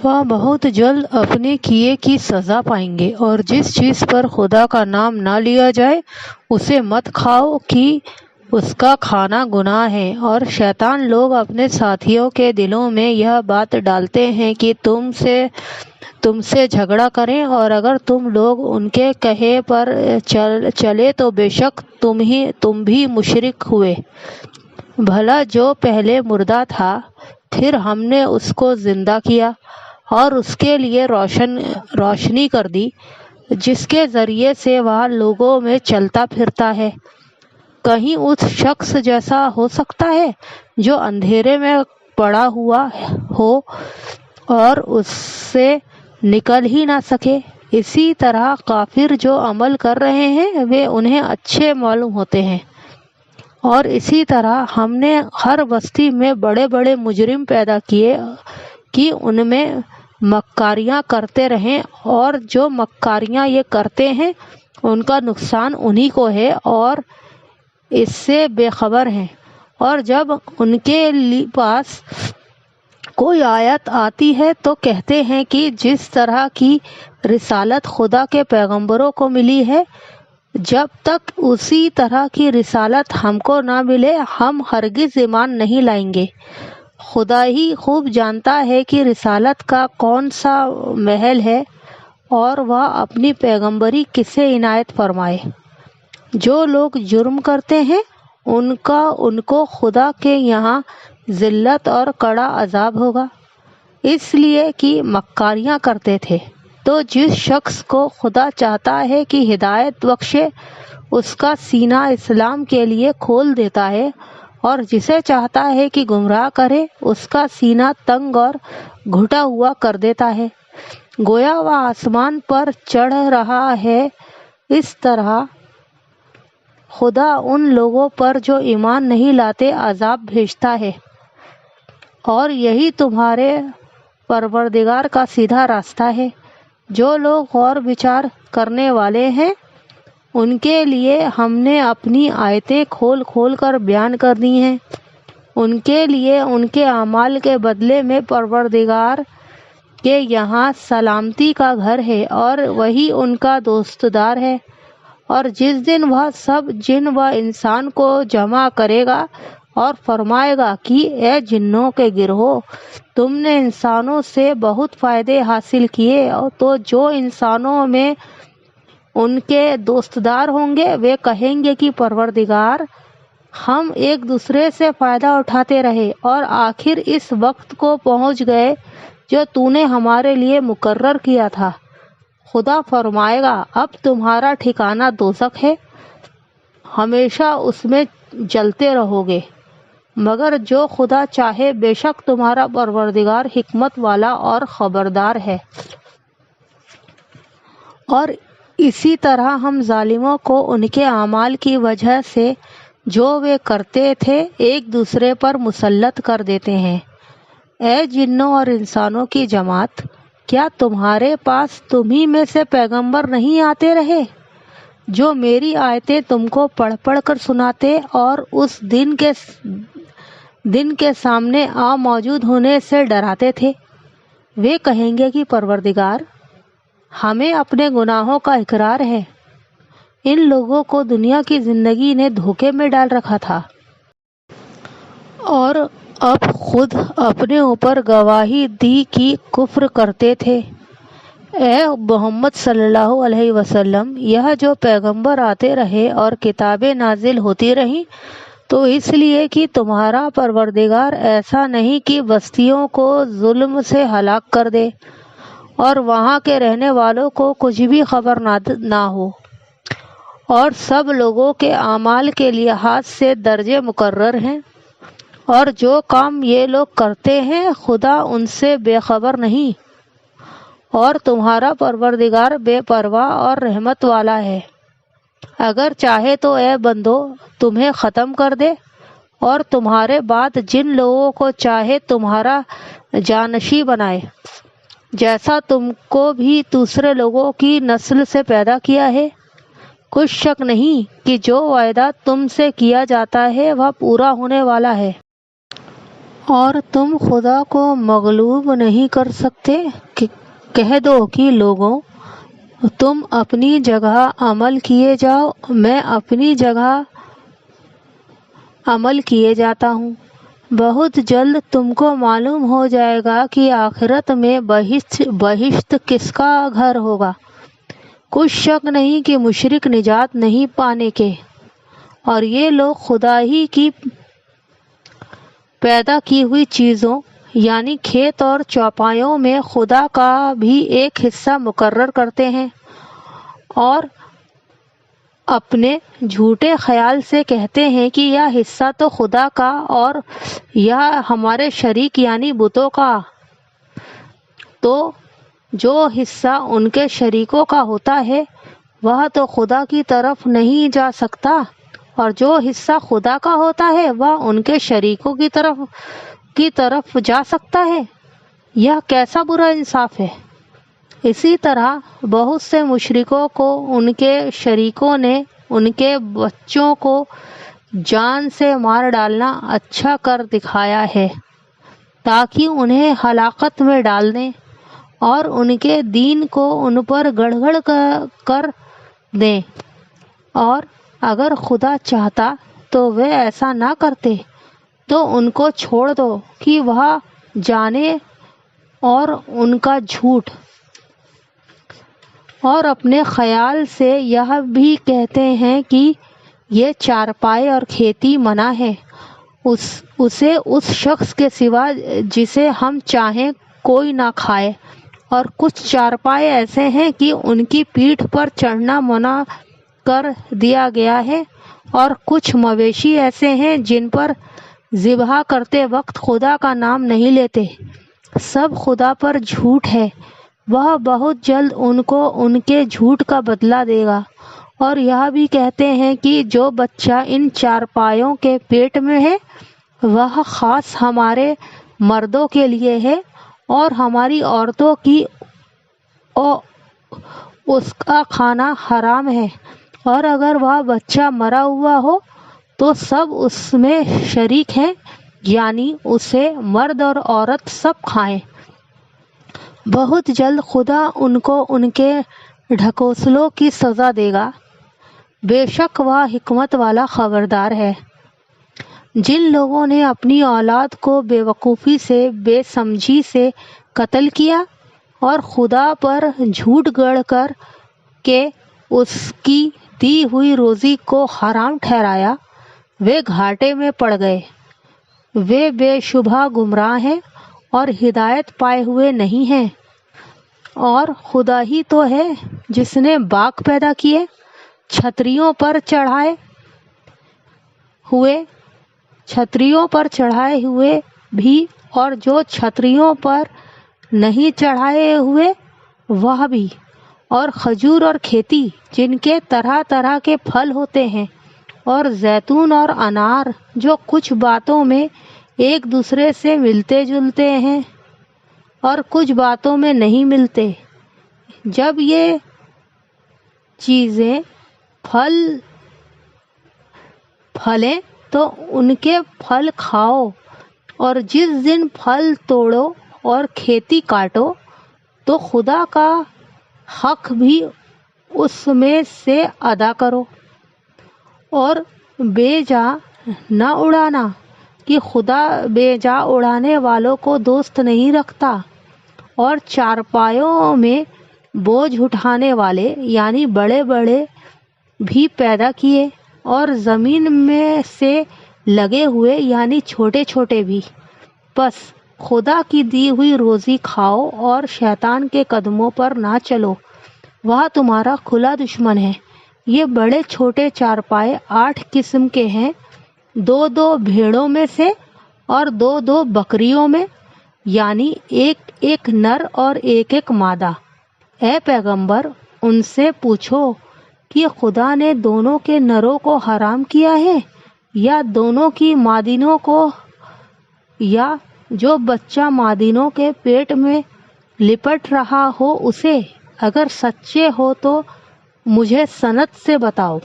وہ بہت جلد اپنے کیے کی سزا پائیں گے۔ اور جس چیز پر خدا کا نام نہ لیا جائے اسے مت کھاؤ کہ اس کا کھانا گناہ ہے۔ اور شیطان لوگ اپنے ساتھیوں کے دلوں میں یہ بات ڈالتے ہیں کہ تم سے جھگڑا کریں، اور اگر تم لوگ ان کے کہے پر چلے تو بے شک تم بھی مشرک ہوئے۔ بھلا جو پہلے مردہ تھا پھر ہم نے اس کو زندہ کیا اور اس کے لیے روشنی کر دی جس کے ذریعے سے وہ لوگوں میں چلتا پھرتا ہے۔ کہیں اس شخص جیسا ہو سکتا ہے جو اندھیرے میں پڑا ہوا ہو اور اس سے نکل ہی نہ سکے۔ اسی طرح کافر جو عمل کر رہے ہیں وہ انہیں اچھے معلوم ہوتے ہیں۔ اور اسی طرح ہم نے ہر بستی میں بڑے بڑے مجرم پیدا کیے کہ ان میں مکاریاں کرتے رہیں، اور جو مکاریاں یہ کرتے ہیں ان کا نقصان انہی کو ہے اور اس سے بے خبر ہیں۔ اور جب ان کے پاس کوئی آیت آتی ہے تو کہتے ہیں کہ جس طرح کی رسالت خدا کے پیغمبروں کو ملی ہے، جب تک اسی طرح کی رسالت ہم کو نہ ملے ہم ہرگز ایمان نہیں لائیں گے۔ خدا ہی خوب جانتا ہے کہ رسالت کا کون سا محل ہے اور وہ اپنی پیغمبری کسے عنایت فرمائے۔ جو لوگ جرم کرتے ہیں ان کو خدا کے یہاں ذلت اور کڑا عذاب ہوگا، اس لیے کہ مکاریاں کرتے تھے۔ تو جس شخص کو خدا چاہتا ہے کہ ہدایت بخشے اس کا سینہ اسلام کے لیے کھول دیتا ہے، اور جسے چاہتا ہے کہ گمراہ کرے اس کا سینہ تنگ اور گھٹا ہوا کر دیتا ہے۔ گویا وہ آسمان پر چڑھ رہا ہے۔ اس طرح خدا ان لوگوں پر جو ایمان نہیں لاتے عذاب بھیجتا ہے، اور یہی تمہارے پروردگار کا سیدھا راستہ ہے۔ جو لوگ غور بچار کرنے والے ہیں ان کے لیے ہم نے اپنی آیتیں کھول کھول کر بیان کر دی ہیں۔ ان کے لیے ان کے اعمال کے بدلے میں پروردگار کے یہاں سلامتی کا گھر ہے اور وہی ان کا دوستدار ہے۔ اور جس دن وہ سب جن و انسان کو جمع کرے گا اور فرمائے گا کہ اے جنوں کے گروہ، تم نے انسانوں سے بہت فائدے حاصل کیے، تو جو انسانوں میں ان کے دوستدار ہوں گے وہ کہیں گے کہ پروردگار، ہم ایک دوسرے سے فائدہ اٹھاتے رہے اور آخر اس وقت کو پہنچ گئے جو تو نے ہمارے لیے مقرر کیا تھا۔ خدا فرمائے گا، اب تمہارا ٹھکانہ دوزخ ہے، ہمیشہ اس میں جلتے رہو گے، مگر جو خدا چاہے بے شک تمہارا پروردگار حکمت والا اور خبردار ہے۔ اور اسی طرح ہم ظالموں کو ان کے اعمال کی وجہ سے جو وہ کرتے تھے ایک دوسرے پر مسلط کر دیتے ہیں۔ اے جنوں اور انسانوں کی جماعت، کیا تمہارے پاس تمہیں میں سے پیغمبر نہیں آتے رہے جو میری آیتیں تم کو پڑھ پڑھ کر سناتے اور اس دن کے سامنے موجود ہونے سے ڈراتے تھے؟ وہ کہیں گے کہ پروردگار، ہمیں اپنے گناہوں کا اقرار ہے، ان لوگوں کو دنیا کی زندگی نے دھوکے میں ڈال رکھا تھا اور اب خود اپنے اوپر گواہی دی کہ کفر کرتے تھے۔ اے محمد صلی اللہ علیہ وسلم، یہ جو پیغمبر آتے رہے اور کتابیں نازل ہوتی رہیں تو اس لیے کہ تمہارا پروردگار ایسا نہیں کہ بستیوں کو ظلم سے ہلاک کر دے اور وہاں کے رہنے والوں کو کچھ بھی خبر نہ ہو، اور سب لوگوں کے اعمال کے لحاظ سے درجے مقرر ہیں، اور جو کام یہ لوگ کرتے ہیں خدا ان سے بے خبر نہیں، اور تمہارا پروردگار بے پرواہ اور رحمت والا ہے۔ اگر چاہے تو اے بندو تمہیں ختم کر دے اور تمہارے بعد جن لوگوں کو چاہے تمہارا جانشین بنائے، جیسا تم کو بھی دوسرے لوگوں کی نسل سے پیدا کیا ہے۔ کچھ شک نہیں کہ جو وعدہ تم سے کیا جاتا ہے وہ پورا ہونے والا ہے۔ اور تم خدا کو مغلوب نہیں کر سکتے۔ کہہ دو کہ لوگوں، تم اپنی جگہ عمل کیے جاؤ، میں اپنی جگہ عمل کیے جاتا ہوں۔ بہت جلد تم کو معلوم ہو جائے گا کہ آخرت میں بہشت کس کا گھر ہوگا۔ کچھ شک نہیں کہ مشرک نجات نہیں پانے کے، اور یہ لوگ خدا ہی کی پیدا کی ہوئی چیزوں یعنی کھیت اور چوپایوں میں خدا کا بھی ایک حصہ مقرر کرتے ہیں، اور اپنے جھوٹے خیال سے کہتے ہیں کہ یہ حصہ تو خدا کا اور یہ ہمارے شریک یعنی بتوں کا۔ تو جو حصہ ان کے شریکوں کا ہوتا ہے وہ تو خدا کی طرف نہیں جا سکتا، اور جو حصہ خدا کا ہوتا ہے وہ ان کے شریکوں کی طرف جا سکتا ہے۔ یہ کیسا برا انصاف ہے۔ اسی طرح بہت سے مشرکوں کو ان کے شریکوں نے ان کے بچوں کو جان سے مار ڈالنا اچھا کر دکھایا ہے تاکہ انہیں ہلاکت میں ڈال دیں اور ان کے دین کو ان پر گڑبڑ کر دیں، اور اگر خدا چاہتا تو وہ ایسا نہ کرتے۔ تو ان کو چھوڑ دو کہ وہ جانے اور ان کا جھوٹ، اور اپنے خیال سے یہ بھی کہتے ہیں کہ یہ چارپائی اور کھیتی منع ہے اسے اس شخص کے سوا جسے ہم چاہیں کوئی نہ کھائے، اور کچھ چارپائے ایسے ہیں کہ ان کی پیٹھ پر چڑھنا منع کر دیا گیا ہے، اور کچھ مویشی ایسے ہیں جن پر ذبح کرتے وقت خدا کا نام نہیں لیتے۔ سب خدا پر جھوٹ ہے، وہ بہت جلد ان کو ان کے جھوٹ کا بدلہ دے گا۔ اور یہ بھی کہتے ہیں کہ جو بچہ ان چارپائیوں کے پیٹ میں ہے وہ خاص ہمارے مردوں کے لیے ہے، اور ہماری عورتوں کی اس کا کھانا حرام ہے، اور اگر وہ بچہ مرا ہوا ہو تو سب اس میں شریک ہیں، یعنی اسے مرد اور عورت سب کھائیں۔ بہت جلد خدا ان کو ان کے ڈھکوسلوں کی سزا دے گا، بے شک وہ حکمت والا خبردار ہے۔ جن لوگوں نے اپنی اولاد کو بے وقوفی سے بے سمجھی سے قتل کیا اور خدا پر جھوٹ گڑھ کر کے اس کی دی ہوئی روزی کو حرام ٹھہرایا، وہ گھاٹے میں پڑ گئے۔ وہ بے شبہ گمراہ ہیں اور ہدایت پائے ہوئے نہیں ہیں۔ اور خدا ہی تو ہے جس نے باغ پیدا کیے چھتریوں پر چڑھائے ہوئے بھی، اور جو چھتریوں پر نہیں چڑھائے ہوئے وہ بھی، اور کھجور اور کھیتی جن کے طرح طرح کے پھل ہوتے ہیں، اور زیتون اور انار جو کچھ باتوں میں ایک دوسرے سے ملتے جلتے ہیں اور کچھ باتوں میں نہیں ملتے۔ جب یہ چیزیں پھلیں تو ان کے پھل کھاؤ، اور جس دن پھل توڑو اور کھیتی کاٹو تو خدا کا حق بھی اس میں سے ادا کرو، اور بے جا نہ اڑانا کہ خدا بے جا اڑانے والوں کو دوست نہیں رکھتا، اور چارپائیوں میں بوجھ اٹھانے والے یعنی بڑے بڑے بھی پیدا کیے، اور زمین میں سے لگے ہوئے یعنی چھوٹے چھوٹے بھی۔ بس خدا کی دی ہوئی روزی کھاؤ اور شیطان کے قدموں پر نہ چلو، وہ تمہارا کھلا دشمن ہے۔ یہ بڑے چھوٹے چارپائے 8 قسم کے ہیں، 2 بھیڑوں میں سے اور 2 بکریوں میں، یعنی ایک نر اور ایک مادہ۔ اے پیغمبر، ان سے پوچھو کہ خدا نے دونوں کے نروں کو حرام کیا ہے یا دونوں کی مادینوں کو، یا جو بچہ مادینوں کے پیٹ میں لپٹ رہا ہو اسے؟ اگر سچے ہو تو مجھے سند سے بتاؤ۔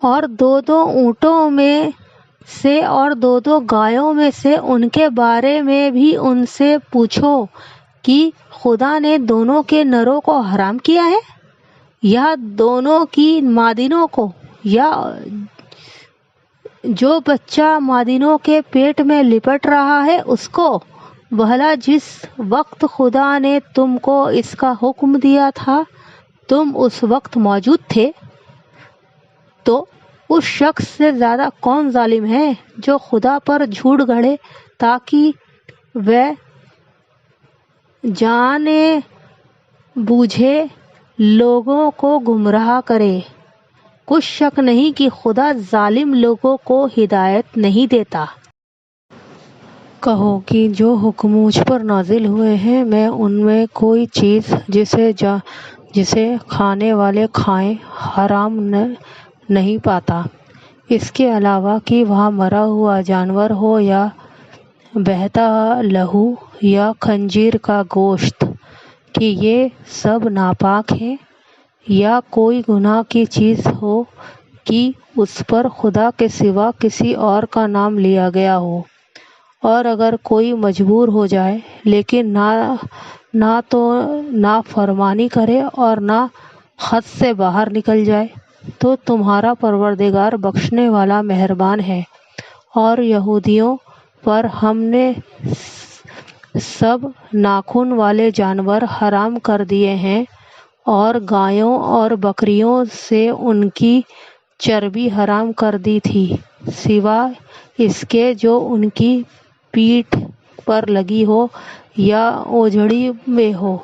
اور دو دو اونٹوں میں سے اور دو دو گایوں میں سے ان کے بارے میں بھی ان سے پوچھو کہ خدا نے دونوں کے نروں کو حرام کیا ہے یا دونوں کی مادنوں کو، یا جو بچہ مادنوں کے پیٹ میں لپٹ رہا ہے اس کو؟ بھلا جس وقت خدا نے تم کو اس کا حکم دیا تھا تم اس وقت موجود تھے؟ تو اس شخص سے زیادہ کون ظالم ہے جو خدا پر جھوٹ گھڑے تاکہ وہ جانے بوجھے لوگوں کو گمراہ کرے۔ کچھ شک نہیں کہ خدا ظالم لوگوں کو ہدایت نہیں دیتا۔ کہو کہ جو حکم مجھ پر نازل ہوئے ہیں میں ان میں کوئی چیز جسے کھانے والے کھائیں حرام نہیں پاتا، اس کے علاوہ کہ وہاں مرا ہوا جانور ہو یا بہتا لہو یا خنزیر کا گوشت، کہ یہ سب ناپاک ہیں، یا کوئی گناہ کی چیز ہو کہ اس پر خدا کے سوا کسی اور کا نام لیا گیا ہو، اور اگر کوئی مجبور ہو جائے لیکن نہ تو نافرمانی کرے اور نہ حد سے باہر نکل جائے، تو تمہارا پروردگار بخشنے والا مہربان ہے۔ اور یہودیوں پر ہم نے سب ناخن والے جانور حرام کر دیے ہیں، اور گایوں اور بکریوں سے ان کی چربی حرام کر دی تھی، سوائے اس کے جو ان کی پیٹھ پر لگی ہو یا اوجڑی میں ہو۔